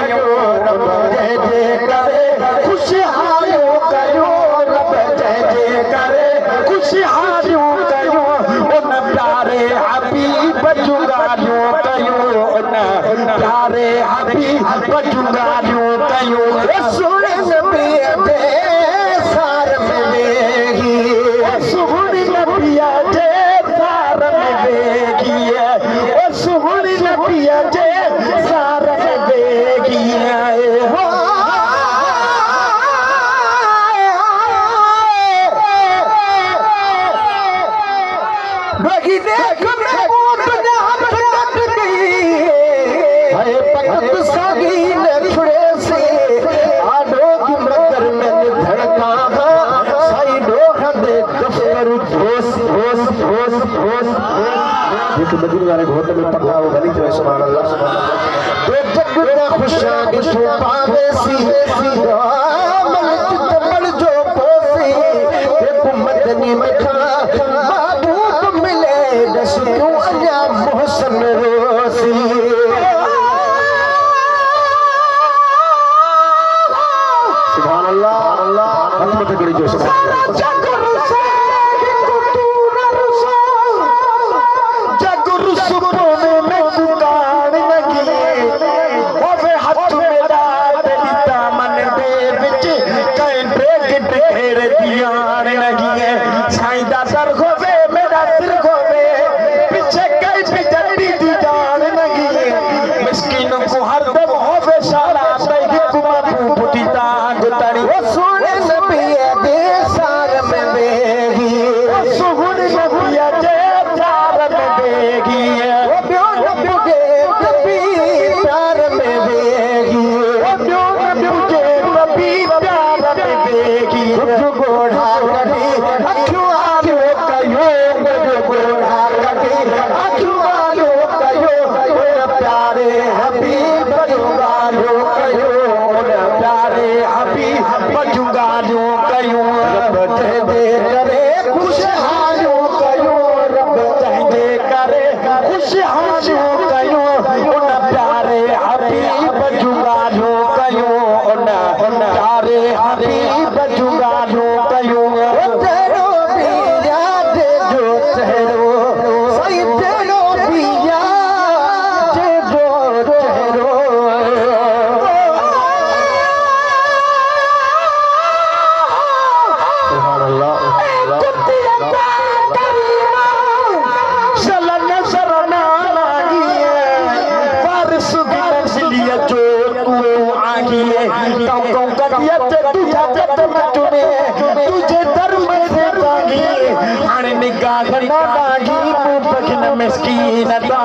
कयो रब जय जय करे खुशहालियों कयो रब जय जय करे खुशहालियों कयो उन प्यारे हबीब जुगालियों कयो उन प्यारे हबीब जुगालियों कयो रसूल नबी दे सार में वेगी रसूल नबी दे सार में वेगी रसूल नबी दे सार में वेगी बगी देख में मोट नाम टट गई है पकत सागी ने छुड़े से आडो की मगर में धड़का साई डोखा दे दफर होश होश होश होश देखो मदीने वाले घोट में पका वो गली जो है सुभान अल्लाह तो जग का खुशा के तो पावे सी मन चित बड़ जो पोसी देखो मदनी में खा क्यों अजा मोहसन रोसी सुभान अल्लाह अल्लाह रहमत करी जो सुभान तुझे दर में से तांगी हाणे निगाह ना डागी मुबकिन मिस्कीन दा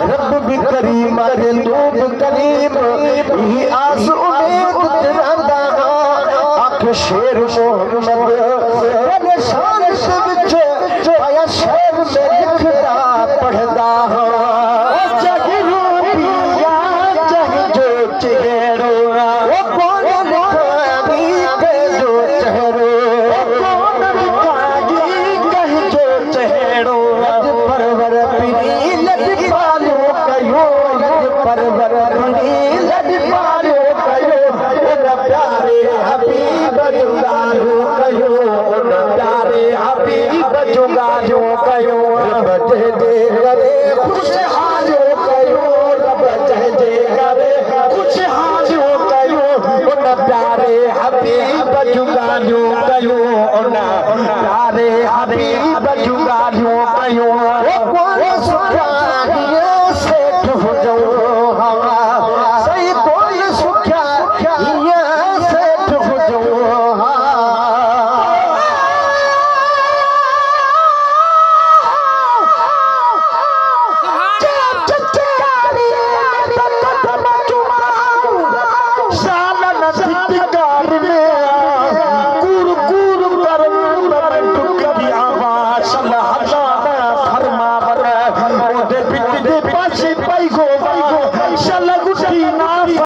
रब भी करीम है तू भी करीम ही आस उम्मीद तिरंदा आंख शेर मोहम्मद शान से विच आया शेर में लिखदा पढ़दा जग रूपिया जग जो चेहरो वो कौन लिखागी के जो चेहरो कौन लिखागी कहीं जो चेहरो परवर पीरी लज पालो कयो परवर पीरी लज पालो कयो उन प्यारे हबीब जुगालो कयो उन प्यारे हबीब जुगालो कयो रब जय जय करे खुशहालो कयो रब जय जय करे खुशहालो कयो उन प्यारे हबीब जुगालो कयो उन प्यारे हबीब जुगालो कयो माशाल्लाह